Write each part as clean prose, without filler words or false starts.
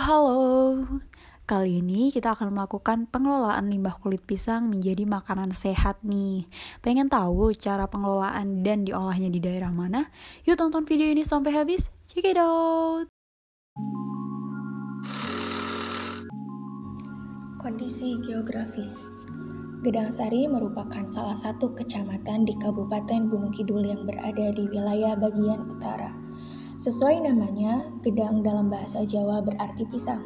Halo. Kali ini kita akan melakukan pengelolaan limbah kulit pisang menjadi makanan sehat nih. Pengen tahu cara pengelolaan dan diolahnya di daerah mana? Yuk tonton video ini sampai habis. Check it out. Kondisi geografis. Gedangsari merupakan salah satu kecamatan di Kabupaten Gunung Kidul yang berada di wilayah bagian utara. Sesuai namanya, Gedang dalam bahasa Jawa berarti pisang.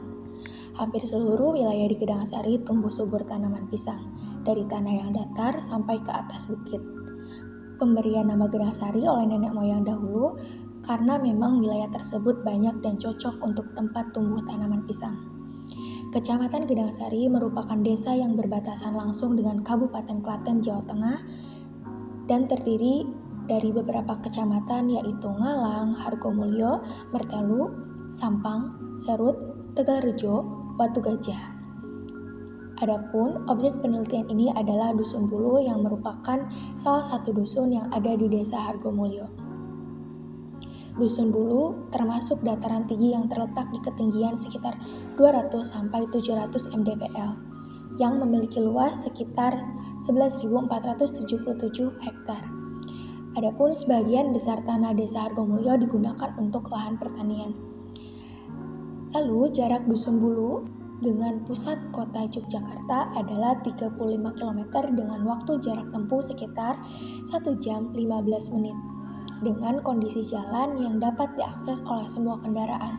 Hampir seluruh wilayah di Gedangsari tumbuh subur tanaman pisang, dari tanah yang datar sampai ke atas bukit. Pemberian nama Gedangsari oleh nenek moyang dahulu karena memang wilayah tersebut banyak dan cocok untuk tempat tumbuh tanaman pisang. Kecamatan Gedangsari merupakan desa yang berbatasan langsung dengan Kabupaten Klaten, Jawa Tengah dan terdiri dari beberapa kecamatan yaitu Ngalang, Hargomulyo, Mertelu, Sampang, Serut, Tegalrejo, Watu Gajah. Adapun objek penelitian ini adalah Dusun Bulu yang merupakan salah satu dusun yang ada di desa Hargomulyo. Dusun Bulu termasuk dataran tinggi yang terletak di ketinggian sekitar 200-700 mdpl yang memiliki luas sekitar 11.477 hektar. Adapun sebagian besar tanah desa Hargomulyo digunakan untuk lahan pertanian. Lalu jarak Dusun Bulu dengan pusat kota Yogyakarta adalah 35 km dengan waktu jarak tempuh sekitar 1 jam 15 menit. Dengan kondisi jalan yang dapat diakses oleh semua kendaraan.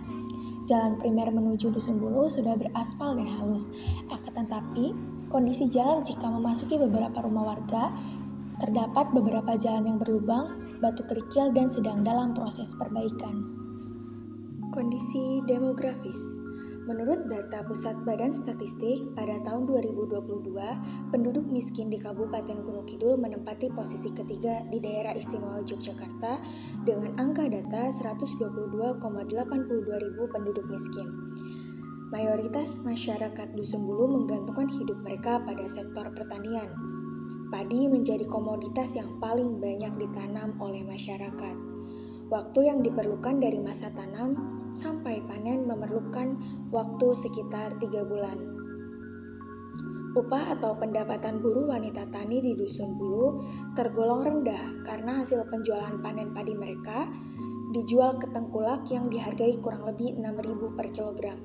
Jalan primer menuju Dusun Bulu sudah beraspal dan halus. Akan tetapi, kondisi jalan jika memasuki beberapa rumah warga, terdapat beberapa jalan yang berlubang, batu kerikil dan sedang dalam proses perbaikan. Kondisi demografis. Menurut data Pusat Badan Statistik, pada tahun 2022, penduduk miskin di Kabupaten Gunung Kidul menempati posisi ketiga di daerah istimewa Yogyakarta dengan angka data 122,82 ribu penduduk miskin. Mayoritas masyarakat Dusun Bulu menggantungkan hidup mereka pada sektor pertanian. Padi menjadi komoditas yang paling banyak ditanam oleh masyarakat. Waktu yang diperlukan dari masa tanam sampai panen memerlukan waktu sekitar 3 bulan. Upah atau pendapatan buruh wanita tani di Dusun Bulu tergolong rendah karena hasil penjualan panen padi mereka dijual ke tengkulak yang dihargai kurang lebih 6.000 per kilogram.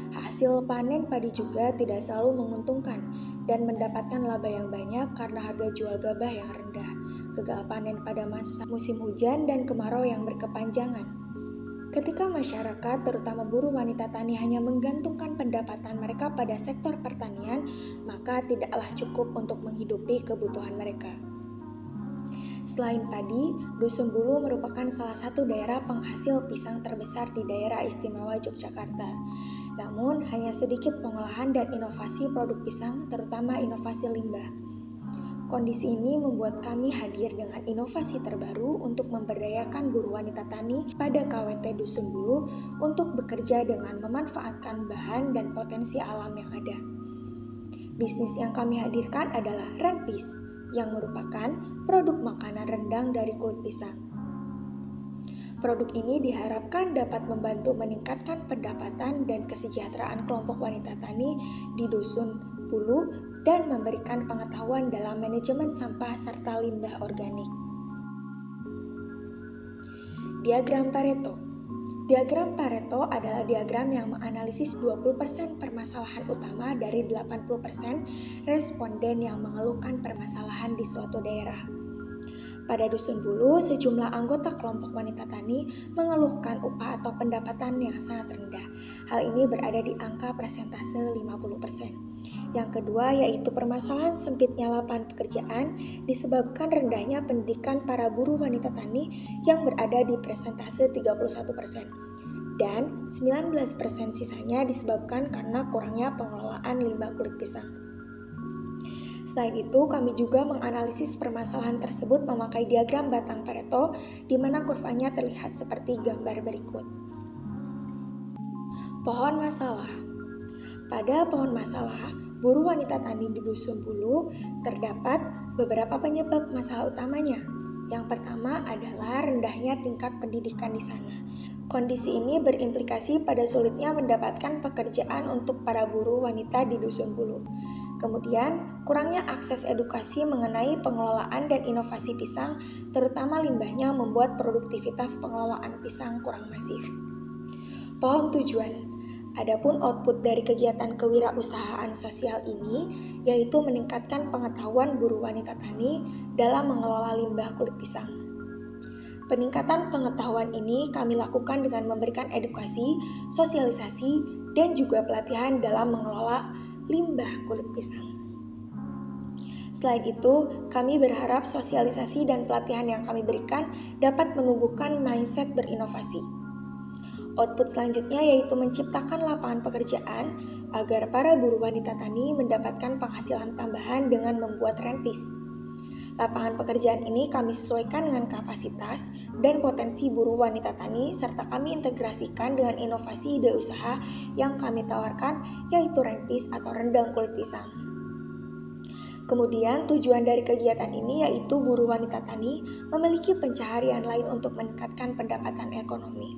Hasil panen padi juga tidak selalu menguntungkan dan mendapatkan laba yang banyak karena harga jual gabah yang rendah, gagal panen pada masa musim hujan dan kemarau yang berkepanjangan. Ketika masyarakat, terutama buruh wanita tani hanya menggantungkan pendapatan mereka pada sektor pertanian, maka tidaklah cukup untuk menghidupi kebutuhan mereka. Selain padi, Dusun Bulu merupakan salah satu daerah penghasil pisang terbesar di daerah istimewa Yogyakarta. Namun, hanya sedikit pengolahan dan inovasi produk pisang, terutama inovasi limbah. Kondisi ini membuat kami hadir dengan inovasi terbaru untuk memberdayakan buruh wanita tani pada KWT Dusun Bulu untuk bekerja dengan memanfaatkan bahan dan potensi alam yang ada. Bisnis yang kami hadirkan adalah Renpis, yang merupakan produk makanan rendang dari kulit pisang. Produk ini diharapkan dapat membantu meningkatkan pendapatan dan kesejahteraan kelompok wanita tani di Dusun Bulu dan memberikan pengetahuan dalam manajemen sampah serta limbah organik. Diagram Pareto. Diagram Pareto adalah diagram yang menganalisis 20% permasalahan utama dari 80% responden yang mengeluhkan permasalahan di suatu daerah. Pada Dusun Bulu, sejumlah anggota kelompok wanita tani mengeluhkan upah atau pendapatan yang sangat rendah. Hal ini berada di angka persentase 50%. Yang kedua yaitu permasalahan sempitnya lapangan pekerjaan disebabkan rendahnya pendidikan para buruh wanita tani yang berada di persentase 31%. Dan 19% sisanya disebabkan karena kurangnya pengelolaan limbah kulit pisang. Selain itu, kami juga menganalisis permasalahan tersebut memakai diagram batang Pareto di mana kurvanya terlihat seperti gambar berikut. Pohon masalah. Pada pohon masalah, buruh wanita tani di Dusun Bulu terdapat beberapa penyebab masalah utamanya. Yang pertama adalah rendahnya tingkat pendidikan di sana. Kondisi ini berimplikasi pada sulitnya mendapatkan pekerjaan untuk para buruh wanita di Dusun Bulu. Kemudian, kurangnya akses edukasi mengenai pengelolaan dan inovasi pisang, terutama limbahnya membuat produktivitas pengelolaan pisang kurang masif. Pohon tujuan. Adapun output dari kegiatan kewirausahaan sosial ini yaitu meningkatkan pengetahuan buruh wanita tani dalam mengelola limbah kulit pisang. Peningkatan pengetahuan ini kami lakukan dengan memberikan edukasi, sosialisasi, dan juga pelatihan dalam mengelola limbah kulit pisang. Selain itu, kami berharap sosialisasi dan pelatihan yang kami berikan dapat menumbuhkan mindset berinovasi. Output selanjutnya yaitu menciptakan lapangan pekerjaan agar para buruh wanita tani mendapatkan penghasilan tambahan dengan membuat rentis. Lapangan pekerjaan ini kami sesuaikan dengan kapasitas dan potensi buruh wanita tani serta kami integrasikan dengan inovasi ide usaha yang kami tawarkan yaitu rentis atau rendang kulit pisang. Kemudian tujuan dari kegiatan ini yaitu buruh wanita tani memiliki pencaharian lain untuk meningkatkan pendapatan ekonomi.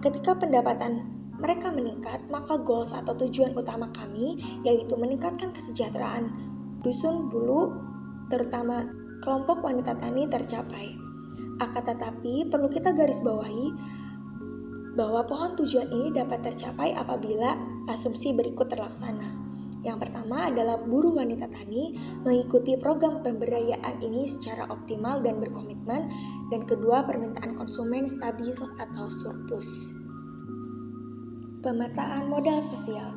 Ketika pendapatan mereka meningkat, maka goals atau tujuan utama kami yaitu meningkatkan kesejahteraan Dusun Bulu, terutama kelompok wanita tani tercapai. Akan tetapi, perlu kita garis bawahi bahwa pohon tujuan ini dapat tercapai apabila asumsi berikut terlaksana. Yang pertama adalah buruh wanita tani mengikuti program pemberdayaan ini secara optimal dan berkomitmen, dan kedua permintaan konsumen stabil atau surplus. Pemetaan modal sosial.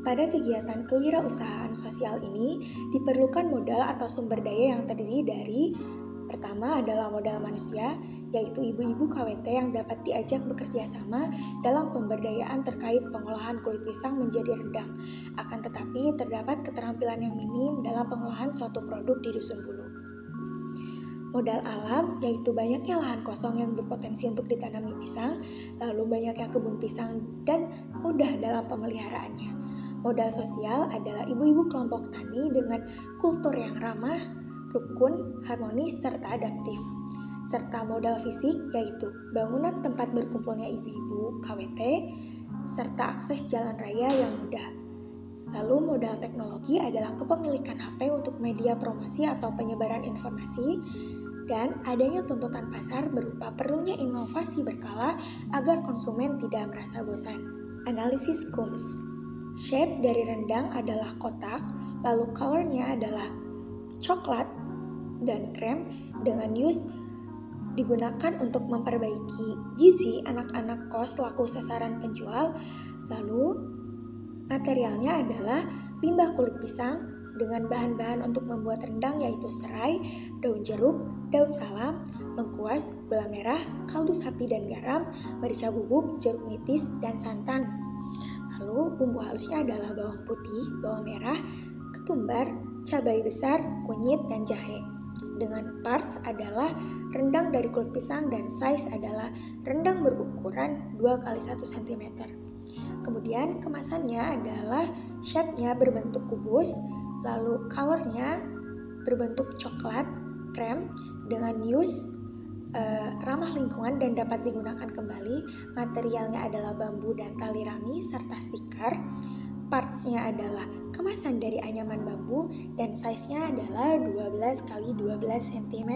Pada kegiatan kewirausahaan sosial ini diperlukan modal atau sumber daya yang terdiri dari pertama adalah modal manusia, yaitu ibu-ibu KWT yang dapat diajak bekerja sama dalam pemberdayaan terkait pengolahan kulit pisang menjadi rendang. Akan tetapi terdapat keterampilan yang minim dalam pengolahan suatu produk di Dusun Bulu. Modal alam, yaitu banyaknya lahan kosong yang berpotensi untuk ditanami pisang, lalu banyaknya kebun pisang dan mudah dalam pemeliharaannya. Modal sosial adalah ibu-ibu kelompok tani dengan kultur yang ramah, rukun, harmonis, serta adaptif. Serta modal fisik yaitu bangunan tempat berkumpulnya ibu-ibu KWT, serta akses jalan raya yang mudah. Lalu modal teknologi adalah kepemilikan HP untuk media promosi atau penyebaran informasi, dan adanya tuntutan pasar berupa perlunya inovasi berkala agar konsumen tidak merasa bosan. Analisis Combs. Shape dari rendang adalah kotak, lalu colornya adalah coklat dan krem dengan use digunakan untuk memperbaiki gizi anak-anak kos selaku sasaran penjual. Lalu materialnya adalah limbah kulit pisang dengan bahan-bahan untuk membuat rendang yaitu serai, daun jeruk, daun salam, lengkuas, gula merah, kaldu sapi dan garam, merica bubuk, jeruk nipis, dan santan. Lalu bumbu halusnya adalah bawang putih, bawang merah, ketumbar, cabai besar, kunyit, dan jahe. Dengan parts adalah rendang dari kulit pisang dan size adalah rendang berukuran 2x1 cm. Kemudian kemasannya adalah shape-nya berbentuk kubus, lalu color-nya berbentuk coklat, krem, dengan use ramah lingkungan dan dapat digunakan kembali. Materialnya adalah bambu dan tali rami serta stiker. Parts-nya adalah kemasan dari anyaman bambu dan size-nya adalah 12x12 cm.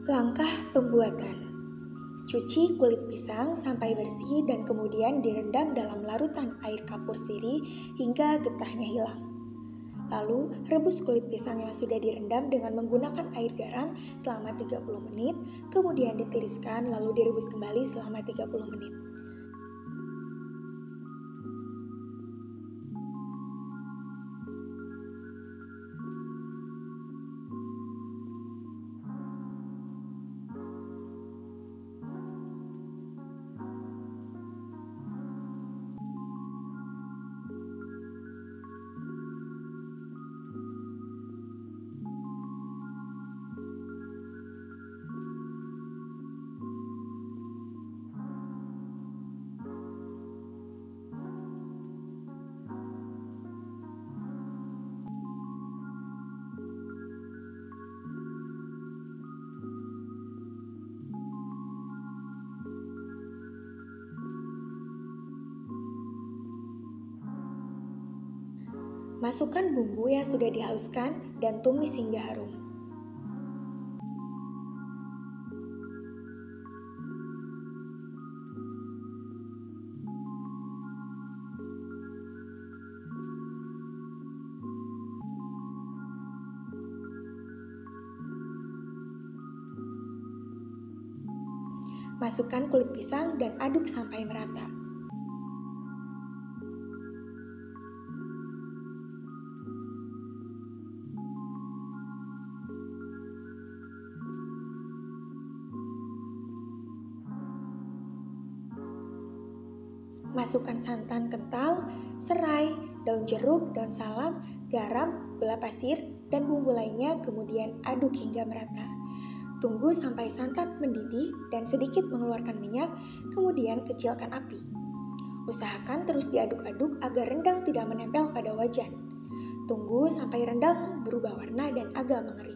Langkah pembuatan. Cuci kulit pisang sampai bersih dan kemudian direndam dalam larutan air kapur sirih hingga getahnya hilang. Lalu, rebus kulit pisang yang sudah direndam dengan menggunakan air garam selama 30 menit, kemudian ditiriskan lalu direbus kembali selama 30 menit. Masukkan bumbu yang sudah dihaluskan dan tumis hingga harum. Masukkan kulit pisang dan aduk sampai merata. Masukkan santan kental, serai, daun jeruk, daun salam, garam, gula pasir, dan bumbu lainnya, kemudian aduk hingga merata. Tunggu sampai santan mendidih dan sedikit mengeluarkan minyak, kemudian kecilkan api. Usahakan terus diaduk-aduk agar rendang tidak menempel pada wajan. Tunggu sampai rendang berubah warna dan agak mengering.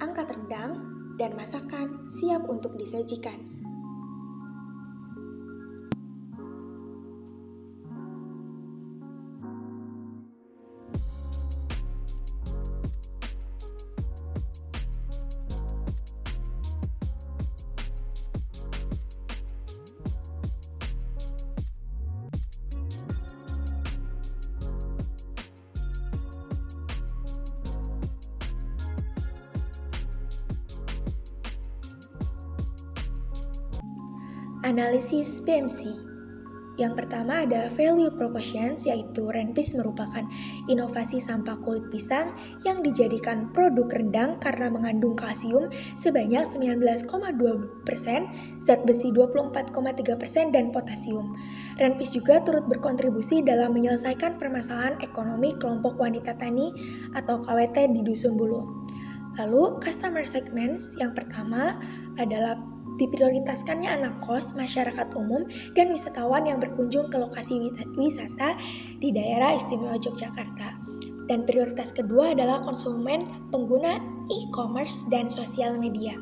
Angkat rendang dan masakan siap untuk disajikan. Analisis PMC. Yang pertama ada value propositions, yaitu Renpis merupakan inovasi sampah kulit pisang yang dijadikan produk rendang karena mengandung kalsium sebanyak 19,2%, zat besi 24,3%, dan potasium. Renpis juga turut berkontribusi dalam menyelesaikan permasalahan ekonomi kelompok wanita tani atau KWT di Dusun Bulu. Lalu, customer segments yang pertama adalah diprioritaskannya anak kos, masyarakat umum, dan wisatawan yang berkunjung ke lokasi wisata di daerah istimewa Yogyakarta. Dan prioritas kedua adalah konsumen pengguna e-commerce dan sosial media.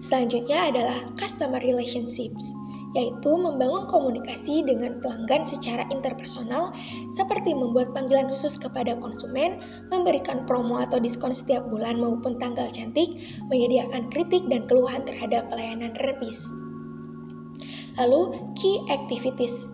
Selanjutnya adalah customer relationships, yaitu membangun komunikasi dengan pelanggan secara interpersonal seperti membuat panggilan khusus kepada konsumen, memberikan promo atau diskon setiap bulan maupun tanggal cantik, menyediakan kritik dan keluhan terhadap pelayanan Renpis. Lalu, key activities.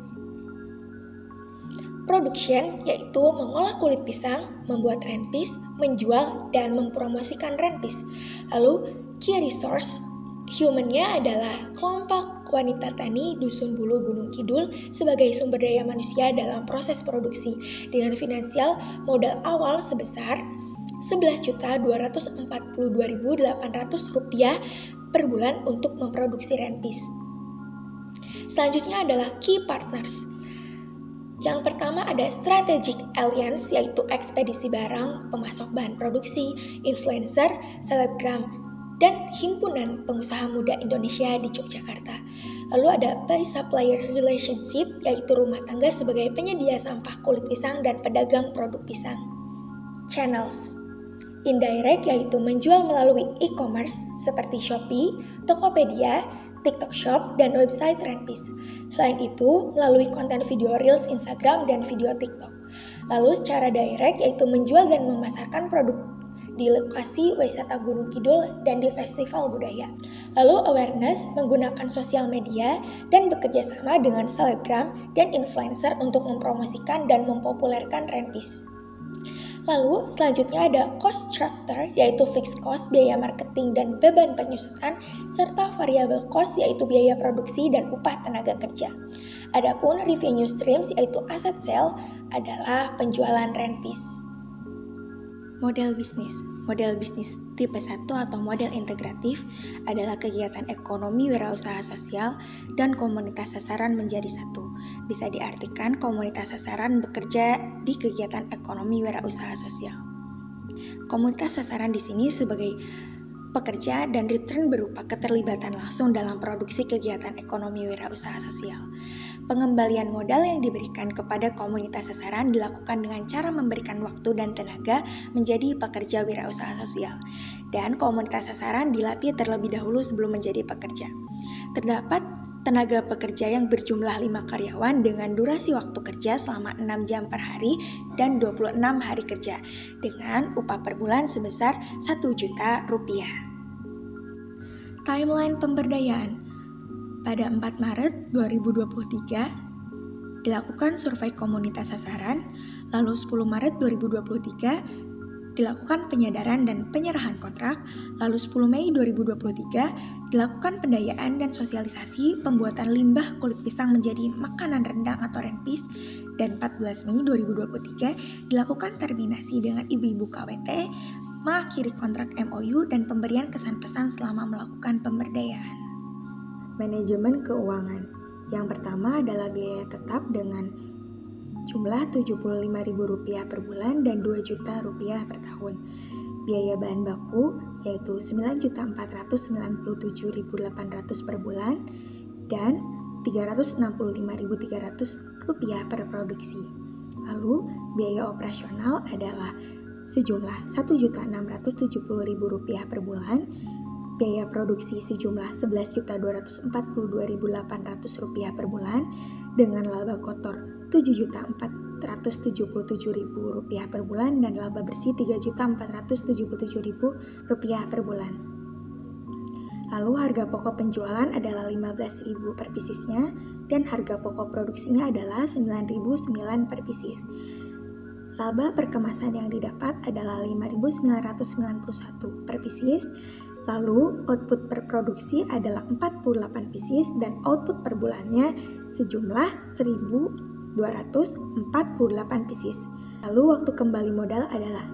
Production, yaitu mengolah kulit pisang, membuat Renpis, menjual, dan mempromosikan Renpis. Lalu, key resource, human-nya adalah kelompok wanita tani Dusun Bulu Gunung Kidul sebagai sumber daya manusia dalam proses produksi dengan finansial modal awal sebesar Rp11.242.800 per bulan untuk memproduksi Renpis. Selanjutnya adalah key partners. Yang pertama ada strategic alliance, yaitu ekspedisi barang, pemasok bahan produksi, influencer, selebgram, dan himpunan pengusaha muda Indonesia di Yogyakarta. Lalu ada by supplier relationship, yaitu rumah tangga sebagai penyedia sampah kulit pisang dan pedagang produk pisang. Channels indirect, yaitu menjual melalui e-commerce seperti Shopee, Tokopedia, TikTok Shop, dan website Renpis. Selain itu, melalui konten video Reels Instagram dan video TikTok. Lalu secara direct, yaitu menjual dan memasarkan produk di lokasi wisata Gunung Kidul dan di festival budaya. Lalu awareness, menggunakan sosial media dan bekerja sama dengan selebgram dan influencer untuk mempromosikan dan mempopulerkan Renpis. Lalu selanjutnya ada cost structure, yaitu fixed cost, biaya marketing dan beban penyusutan, serta variable cost, yaitu biaya produksi dan upah tenaga kerja. Adapun revenue streams, yaitu aset sale, adalah penjualan Renpis. Model bisnis tipe 1 atau model integratif adalah kegiatan ekonomi wirausaha sosial dan komunitas sasaran menjadi satu. Bisa diartikan komunitas sasaran bekerja di kegiatan ekonomi wirausaha sosial. Komunitas sasaran di sini sebagai pekerja dan return berupa keterlibatan langsung dalam produksi kegiatan ekonomi wirausaha sosial. Pengembalian modal yang diberikan kepada komunitas sasaran dilakukan dengan cara memberikan waktu dan tenaga menjadi pekerja wirausaha sosial. Dan komunitas sasaran dilatih terlebih dahulu sebelum menjadi pekerja. Terdapat tenaga pekerja yang berjumlah 5 karyawan dengan durasi waktu kerja selama 6 jam per hari dan 26 hari kerja dengan upah per bulan sebesar 1 juta rupiah. Timeline pemberdayaan. Pada 4 Maret 2023 dilakukan survei komunitas sasaran, lalu 10 Maret 2023 dilakukan penyadaran dan penyerahan kontrak, lalu 10 Mei 2023 dilakukan pendayaan dan sosialisasi pembuatan limbah kulit pisang menjadi makanan rendang atau renpis, dan 14 Mei 2023 dilakukan terminasi dengan ibu-ibu KWT, mengakhiri kontrak MOU dan pemberian kesan pesan selama melakukan pemberdayaan. Manajemen keuangan. Yang pertama adalah biaya tetap dengan jumlah Rp75.000 per bulan dan Rp2 juta per tahun. Biaya bahan baku yaitu Rp9.497.800 per bulan dan Rp365.300 per produksi. Lalu biaya operasional adalah sejumlah Rp1.670.000 per bulan, biaya produksi sejumlah Rp11.242.800 per bulan dengan laba kotor Rp7.477.000 per bulan dan laba bersih Rp3.477.000 per bulan. Lalu harga pokok penjualan adalah Rp15.000 per piecesnya dan harga pokok produksinya adalah Rp9.009 per pieces. Laba per kemasan yang didapat adalah Rp5.991 per pieces. Lalu output per produksi adalah 48 pieces dan output per bulannya sejumlah 1.248 pieces. Lalu waktu kembali modal adalah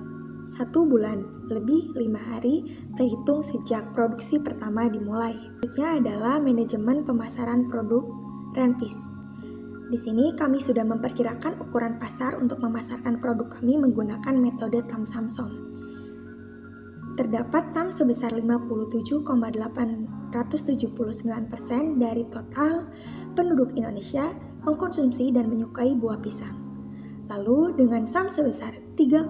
1 bulan lebih 5 hari terhitung sejak produksi pertama dimulai. Berikutnya adalah manajemen pemasaran produk renpis. Di sini kami sudah memperkirakan ukuran pasar untuk memasarkan produk kami menggunakan metode TAM Samsom. Terdapat TAM sebesar 57,879% dari total penduduk Indonesia mengkonsumsi dan menyukai buah pisang. Lalu dengan SAM sebesar 3,9%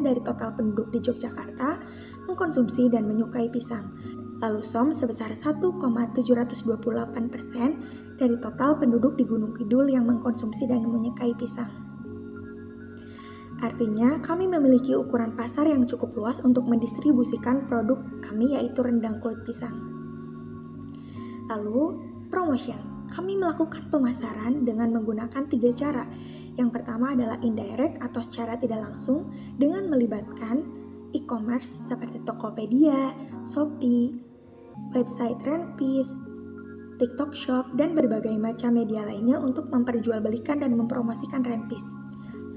dari total penduduk di Yogyakarta mengkonsumsi dan menyukai pisang. Lalu SOM sebesar 1,728% dari total penduduk di Gunung Kidul yang mengkonsumsi dan menyukai pisang. Artinya, kami memiliki ukuran pasar yang cukup luas untuk mendistribusikan produk kami yaitu rendang kulit pisang. Lalu, promotion. Kami melakukan pemasaran dengan menggunakan 3 cara. Yang pertama adalah indirect atau secara tidak langsung dengan melibatkan e-commerce seperti Tokopedia, Shopee, website Renpis, TikTok Shop, dan berbagai macam media lainnya untuk memperjualbelikan dan mempromosikan Renpis.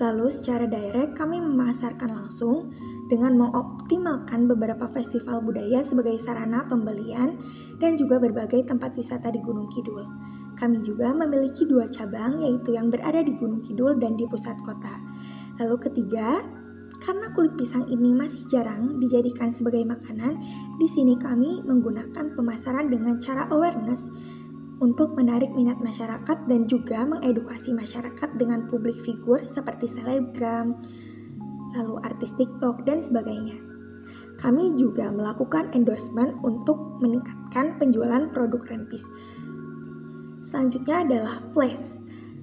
Lalu secara direct kami memasarkan langsung dengan mengoptimalkan beberapa festival budaya sebagai sarana pembelian dan juga berbagai tempat wisata di Gunung Kidul. Kami juga memiliki 2 cabang yaitu yang berada di Gunung Kidul dan di pusat kota. Lalu ketiga, karena kulit pisang ini masih jarang dijadikan sebagai makanan, di sini kami menggunakan pemasaran dengan cara awareness untuk menarik minat masyarakat dan juga mengedukasi masyarakat dengan publik figur seperti selebgram, lalu artis TikTok, dan sebagainya. Kami juga melakukan endorsement untuk meningkatkan penjualan produk Renpis. Selanjutnya adalah flash.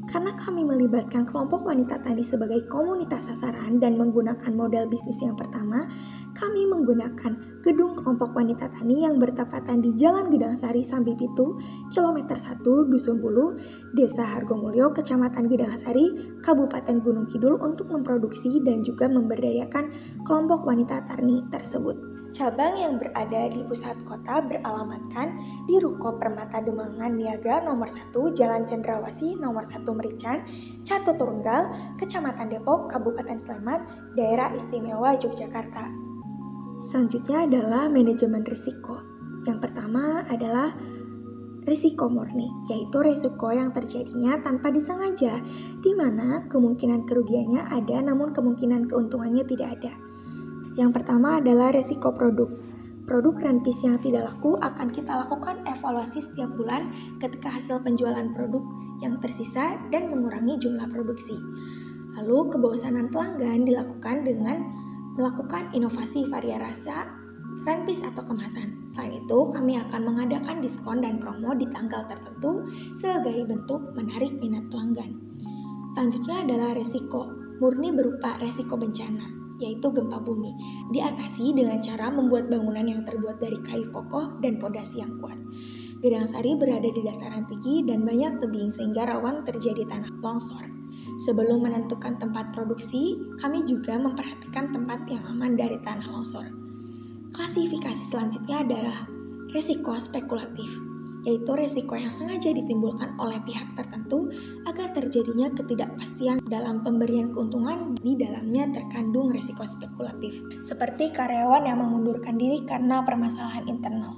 Karena kami melibatkan kelompok wanita tani sebagai komunitas sasaran dan menggunakan model bisnis yang pertama, kami menggunakan gedung kelompok wanita tani yang bertepatan di Jalan Gedang Sari Sambipitu, kilometer 1, Dusun Bulu, Desa Hargomulyo, Kecamatan Gedang Sari, Kabupaten Gunung Kidul untuk memproduksi dan juga memberdayakan kelompok wanita tani tersebut. Cabang yang berada di pusat kota beralamatkan di Ruko Permata Demangan Niaga nomor 1 Jalan Cendrawasih nomor 1 Merican, Cato Turunggal, Kecamatan Depok, Kabupaten Sleman, Daerah Istimewa Yogyakarta. Selanjutnya adalah manajemen risiko. Yang pertama adalah risiko murni, yaitu risiko yang terjadinya tanpa disengaja, di mana kemungkinan kerugiannya ada namun kemungkinan keuntungannya tidak ada. Yang pertama adalah resiko produk. Produk renpis yang tidak laku akan kita lakukan evaluasi setiap bulan ketika hasil penjualan produk yang tersisa dan mengurangi jumlah produksi. Lalu kebosanan pelanggan dilakukan dengan melakukan inovasi varian rasa, renpis atau kemasan. Selain itu, kami akan mengadakan diskon dan promo di tanggal tertentu sebagai bentuk menarik minat pelanggan. Selanjutnya adalah resiko, murni berupa resiko bencana, yaitu gempa bumi. Diatasi dengan cara membuat bangunan yang terbuat dari kayu kokoh dan pondasi yang kuat. Gedang Sari berada di dataran tinggi dan banyak tebing sehingga rawan terjadi tanah longsor. Sebelum menentukan tempat produksi, kami juga memperhatikan tempat yang aman dari tanah longsor. Klasifikasi selanjutnya adalah resiko spekulatif, yaitu resiko yang sengaja ditimbulkan oleh pihak tertentu agar terjadinya ketidakpastian dalam pemberian keuntungan. Di dalamnya terkandung resiko spekulatif, seperti karyawan yang mengundurkan diri karena permasalahan internal.